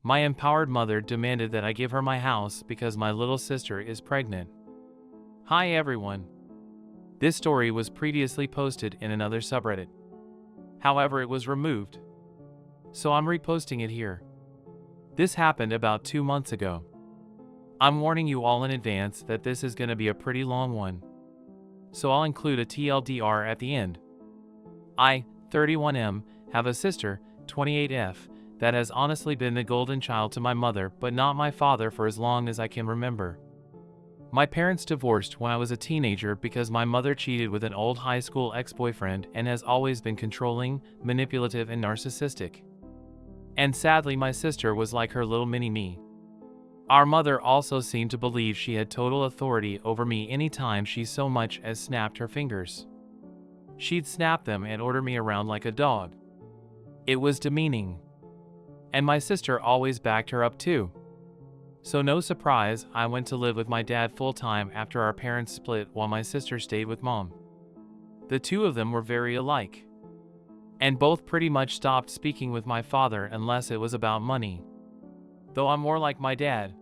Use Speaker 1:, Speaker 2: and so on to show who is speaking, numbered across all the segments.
Speaker 1: My empowered mother demanded that I give her my house because my little sister is pregnant. Hi everyone. This story was previously posted in another subreddit. However, it was removed, so I'm reposting it here. This happened about 2 months ago. I'm warning you all in advance that this is going to be a pretty long one, so I'll include a TLDR at the end. I, 31M, have a sister, 28F, that has honestly been the golden child to my mother but not my father for as long as I can remember. My parents divorced when I was a teenager because my mother cheated with an old high school ex-boyfriend and has always been controlling, manipulative, and narcissistic. And sadly, my sister was like her little mini-me. Our mother also seemed to believe she had total authority over me anytime she so much as snapped her fingers. She'd snap them and order me around like a dog. It was demeaning. And my sister always backed her up too. So no surprise, I went to live with my dad full-time after our parents split while my sister stayed with mom. The two of them were very alike, and both pretty much stopped speaking with my father unless it was about money. Though I'm more like my dad.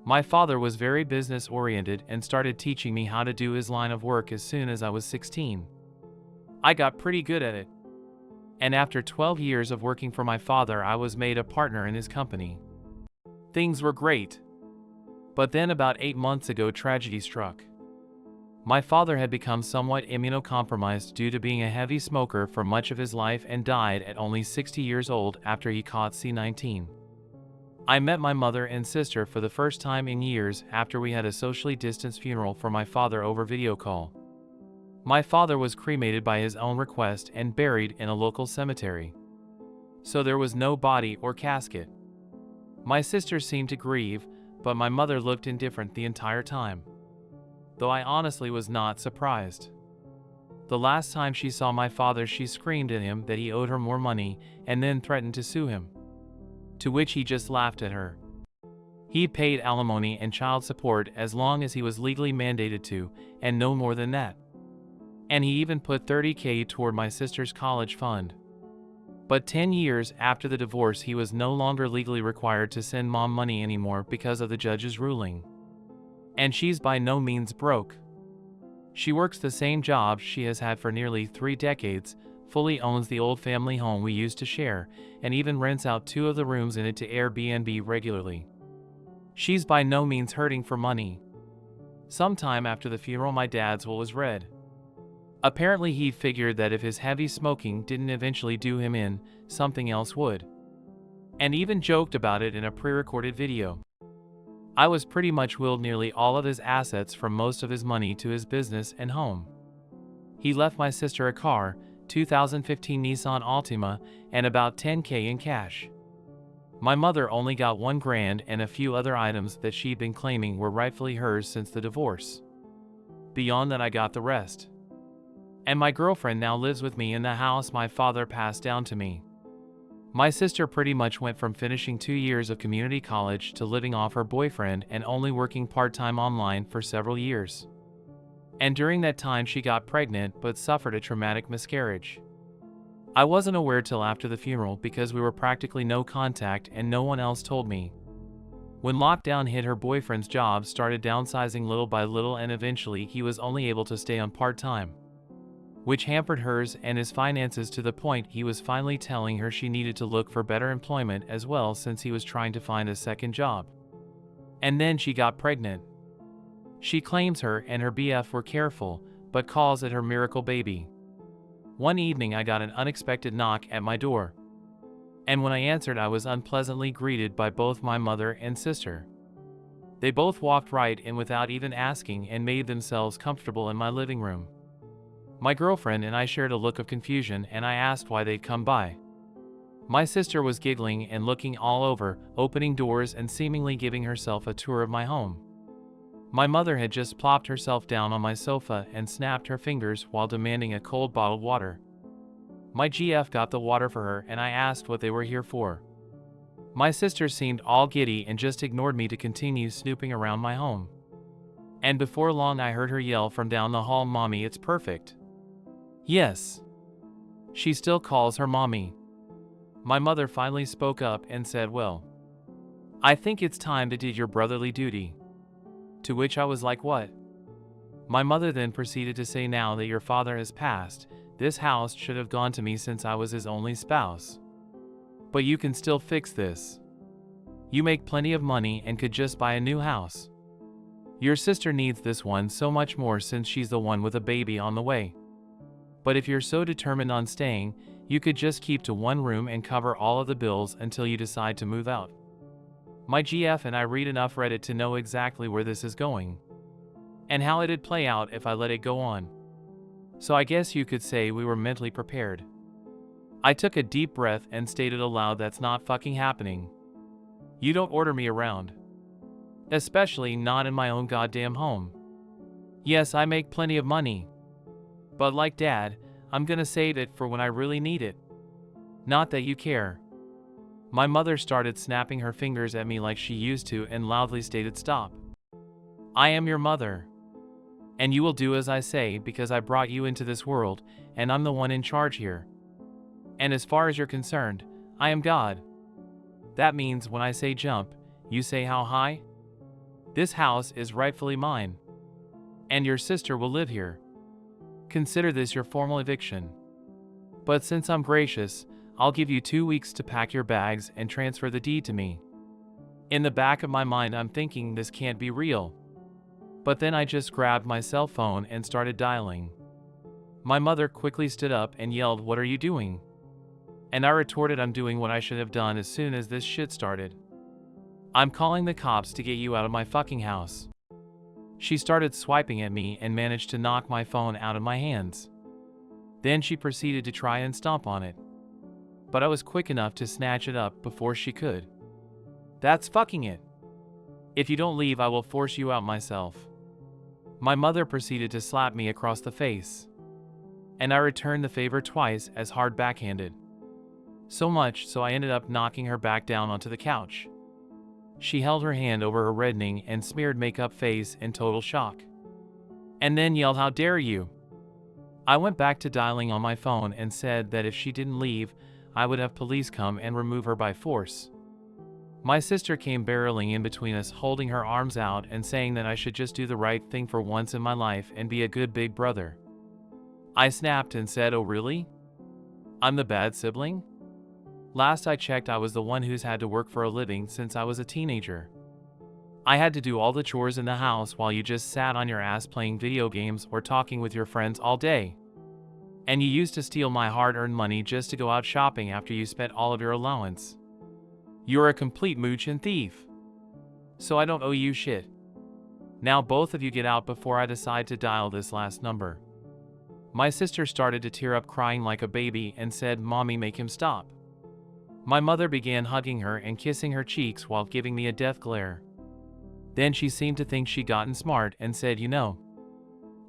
Speaker 1: My father was very business-oriented and started teaching me how to do his line of work as soon as I was 16. I got pretty good at it. And after 12 years of working for my father, I was made a partner in his company. Things were great. But then about 8 months ago, tragedy struck. My father had become somewhat immunocompromised due to being a heavy smoker for much of his life and died at only 60 years old after he caught C-19. I met my mother and sister for the first time in years after we had a socially distanced funeral for my father over video call. My father was cremated by his own request and buried in a local cemetery, so there was no body or casket. My sister seemed to grieve, but my mother looked indifferent the entire time, though I honestly was not surprised. The last time she saw my father, she screamed at him that he owed her more money and then threatened to sue him, to which he just laughed at her. He paid alimony and child support as long as he was legally mandated to, and no more than that. And he even put $30,000 toward my sister's college fund. But 10 years after the divorce, he was no longer legally required to send mom money anymore because of the judge's ruling. And she's by no means broke. She works the same job she has had for nearly 3 decades, fully owns the old family home we used to share, and even rents out 2 of the rooms in it to Airbnb regularly. She's by no means hurting for money. Sometime after the funeral, my dad's will was read. Apparently he figured that if his heavy smoking didn't eventually do him in, something else would. And even joked about it in a pre-recorded video. I was pretty much willed nearly all of his assets from most of his money to his business and home. He left my sister a car, 2015 Nissan Altima, and about $10,000 in cash. My mother only got $1,000 and a few other items that she'd been claiming were rightfully hers since the divorce. Beyond that, I got the rest. And my girlfriend now lives with me in the house my father passed down to me. My sister pretty much went from finishing 2 years of community college to living off her boyfriend and only working part-time online for several years. And during that time she got pregnant but suffered a traumatic miscarriage. I wasn't aware till after the funeral because we were practically no contact and no one else told me. When lockdown hit, her boyfriend's job started downsizing little by little and eventually he was only able to stay on part-time, which hampered hers and his finances to the point he was finally telling her she needed to look for better employment as well since he was trying to find a second job. And then she got pregnant. She claims her and her BF were careful, but calls it her miracle baby. One evening I got an unexpected knock at my door. And when I answered, I was unpleasantly greeted by both my mother and sister. They both walked right in without even asking and made themselves comfortable in my living room. My girlfriend and I shared a look of confusion and I asked why they'd come by. My sister was giggling and looking all over, opening doors and seemingly giving herself a tour of my home. My mother had just plopped herself down on my sofa and snapped her fingers while demanding a cold bottled water. My GF got the water for her and I asked what they were here for. My sister seemed all giddy and just ignored me to continue snooping around my home. And before long I heard her yell from down the hall, "Mommy, it's perfect." Yes. She still calls her mommy. My mother finally spoke up and said, "Well, I think it's time to do your brotherly duty." To which I was like, "What?" My mother then proceeded to say, "Now that your father has passed, this house should have gone to me since I was his only spouse. But you can still fix this. You make plenty of money and could just buy a new house. Your sister needs this one so much more since she's the one with a baby on the way. But if you're so determined on staying, you could just keep to one room and cover all of the bills until you decide to move out." My GF and I read enough Reddit to know exactly where this is going, and how it'd play out if I let it go on. So I guess you could say we were mentally prepared. I took a deep breath and stated aloud, "That's not fucking happening. You don't order me around. Especially not in my own goddamn home. Yes, I make plenty of money. But like Dad, I'm gonna save it for when I really need it. Not that you care." My mother started snapping her fingers at me like she used to and loudly stated, "Stop. I am your mother. And you will do as I say because I brought you into this world and I'm the one in charge here. And as far as you're concerned, I am God. That means when I say jump, you say how high? This house is rightfully mine. And your sister will live here. Consider this your formal eviction. But since I'm gracious, I'll give you 2 weeks to pack your bags and transfer the deed to me." In the back of my mind, I'm thinking this can't be real. But then I just grabbed my cell phone and started dialing. My mother quickly stood up and yelled, "What are you doing?" And I retorted, "I'm doing what I should have done as soon as this shit started. I'm calling the cops to get you out of my fucking house." She started swiping at me and managed to knock my phone out of my hands. Then she proceeded to try and stomp on it. But I was quick enough to snatch it up before she could. "That's fucking it. If you don't leave, I will force you out myself." My mother proceeded to slap me across the face. And I returned the favor twice as hard backhanded. So much so I ended up knocking her back down onto the couch. She held her hand over her reddening and smeared makeup face in total shock. And then yelled, "How dare you!" I went back to dialing on my phone and said that if she didn't leave, I would have police come and remove her by force. My sister came barreling in between us, holding her arms out and saying that I should just do the right thing for once in my life and be a good big brother. I snapped and said, "Oh really? I'm the bad sibling? Last I checked, I was the one who's had to work for a living since I was a teenager. I had to do all the chores in the house while you just sat on your ass playing video games or talking with your friends all day. And you used to steal my hard-earned money just to go out shopping after you spent all of your allowance. You're a complete mooch and thief. So I don't owe you shit. Now both of you get out before I decide to dial this last number." My sister started to tear up, crying like a baby, and said, "Mommy, make him stop." My mother began hugging her and kissing her cheeks while giving me a death glare. Then she seemed to think she'd gotten smart and said, "You know,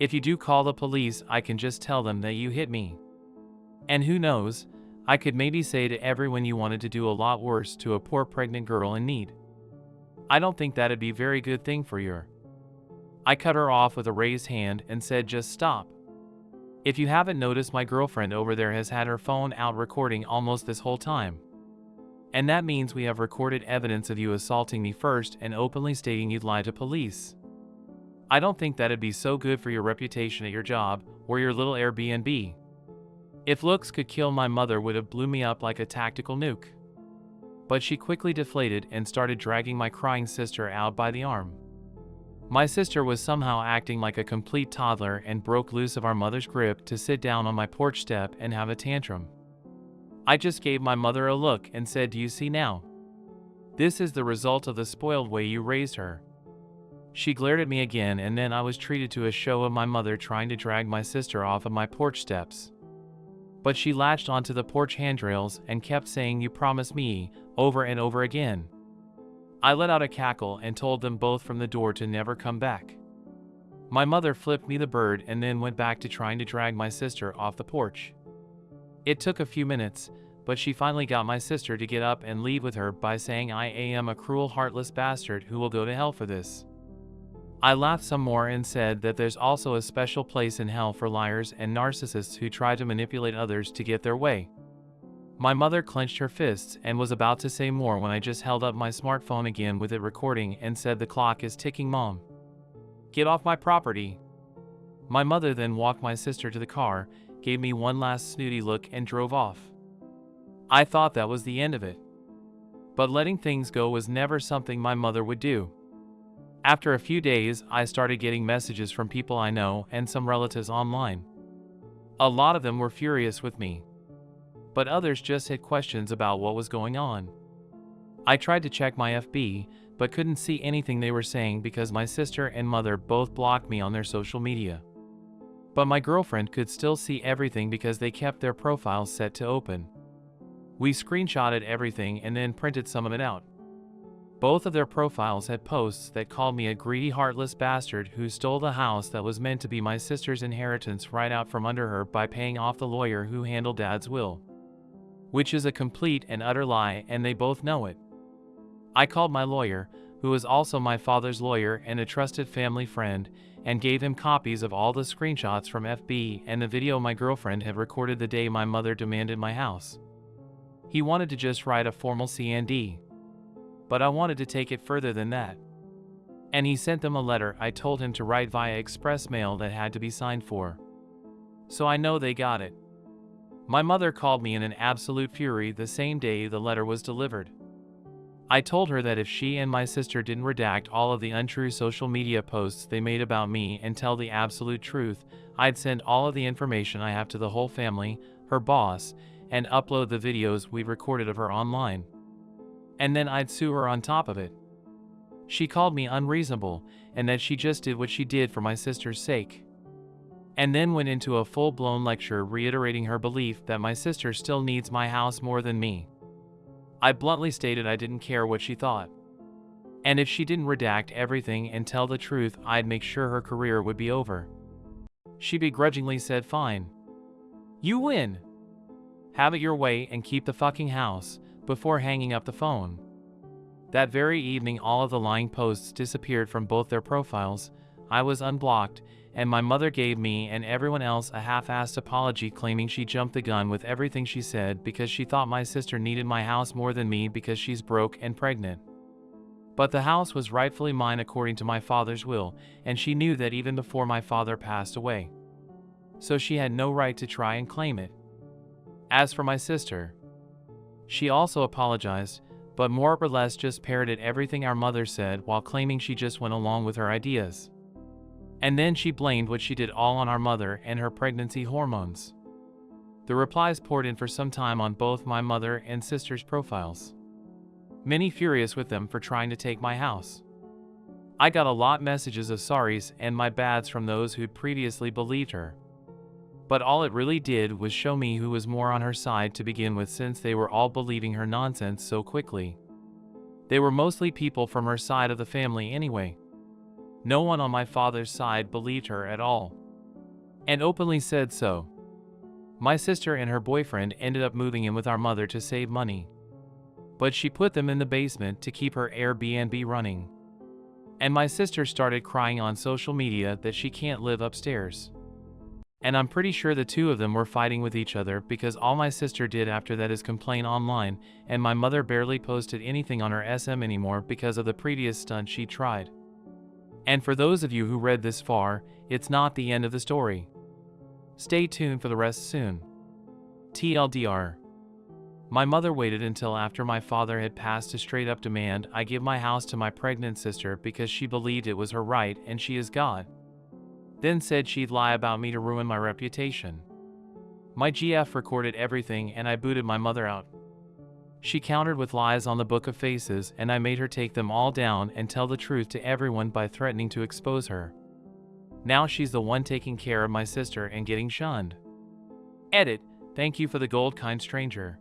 Speaker 1: if you do call the police, I can just tell them that you hit me. And who knows, I could maybe say to everyone you wanted to do a lot worse to a poor pregnant girl in need. I don't think that'd be a very good thing for you." I cut her off with a raised hand and said, "Just stop. If you haven't noticed, my girlfriend over there has had her phone out recording almost this whole time. And that means we have recorded evidence of you assaulting me first and openly stating you'd lie to police. I don't think that'd be so good for your reputation at your job or your little Airbnb. If looks could kill, my mother would have blew me up like a tactical nuke." But she quickly deflated and started dragging my crying sister out by the arm. My sister was somehow acting like a complete toddler and broke loose of our mother's grip to sit down on my porch step and have a tantrum. I just gave my mother a look and said, "Do you see now? This is the result of the spoiled way you raised her." She glared at me again, and then I was treated to a show of my mother trying to drag my sister off of my porch steps. But she latched onto the porch handrails and kept saying, "You promised me," over and over again. I let out a cackle and told them both from the door to never come back. My mother flipped me the bird and then went back to trying to drag my sister off the porch. It took a few minutes, but she finally got my sister to get up and leave with her by saying, "I am a cruel, heartless bastard who will go to hell for this." I laughed some more and said that there's also a special place in hell for liars and narcissists who try to manipulate others to get their way. My mother clenched her fists and was about to say more when I just held up my smartphone again with it recording and said, "The clock is ticking, Mom. Get off my property." My mother then walked my sister to the car, gave me one last snooty look and drove off. I thought that was the end of it. But letting things go was never something my mother would do. After a few days, I started getting messages from people I know and some relatives online. A lot of them were furious with me, but others just had questions about what was going on. I tried to check my FB, but couldn't see anything they were saying because my sister and mother both blocked me on their social media. But my girlfriend could still see everything because they kept their profiles set to open. We screenshotted everything and then printed some of it out. Both of their profiles had posts that called me a greedy, heartless bastard who stole the house that was meant to be my sister's inheritance right out from under her by paying off the lawyer who handled Dad's will. Which is a complete and utter lie, and they both know it. I called my lawyer, who is also my father's lawyer and a trusted family friend, and gave him copies of all the screenshots from FB and the video my girlfriend had recorded the day my mother demanded my house. He wanted to just write a formal C&D. But I wanted to take it further than that. And he sent them a letter I told him to write via express mail that had to be signed for. So I know they got it. My mother called me in an absolute fury the same day the letter was delivered. I told her that if she and my sister didn't redact all of the untrue social media posts they made about me and tell the absolute truth, I'd send all of the information I have to the whole family, her boss, and upload the videos we recorded of her online. And then I'd sue her on top of it. She called me unreasonable and that she just did what she did for my sister's sake. And then went into a full-blown lecture reiterating her belief that my sister still needs my house more than me. I bluntly stated I didn't care what she thought. And if she didn't redact everything and tell the truth, I'd make sure her career would be over. She begrudgingly said, "Fine. You win. Have it your way and keep the fucking house," before hanging up the phone. That very evening, all of the lying posts disappeared from both their profiles. I was unblocked, and my mother gave me and everyone else a half-assed apology claiming she jumped the gun with everything she said because she thought my sister needed my house more than me because she's broke and pregnant. But the house was rightfully mine according to my father's will, and she knew that even before my father passed away. So she had no right to try and claim it. As for my sister, she also apologized, but more or less just parroted everything our mother said while claiming she just went along with her ideas. And then she blamed what she did all on our mother and her pregnancy hormones. The replies poured in for some time on both my mother and sister's profiles. Many furious with them for trying to take my house. I got a lot messages of sorries and my bads from those who'd previously believed her. But all it really did was show me who was more on her side to begin with, since they were all believing her nonsense so quickly. They were mostly people from her side of the family anyway. No one on my father's side believed her at all, and openly said so. My sister and her boyfriend ended up moving in with our mother to save money, but she put them in the basement to keep her Airbnb running. And my sister started crying on social media that she can't live upstairs. And I'm pretty sure the two of them were fighting with each other, because all my sister did after that is complain online, and my mother barely posted anything on her SM anymore because of the previous stunt she tried. And for those of you who read this far, it's not the end of the story. Stay tuned for the rest soon. TLDR. My mother waited until after my father had passed to straight up demand I give my house to my pregnant sister because she believed it was her right and she is God. Then said she'd lie about me to ruin my reputation. My GF recorded everything and I booted my mother out. She countered with lies on the Book of Faces, and I made her take them all down and tell the truth to everyone by threatening to expose her. Now she's the one taking care of my sister and getting shunned. Edit. Thank you for the gold, kind stranger.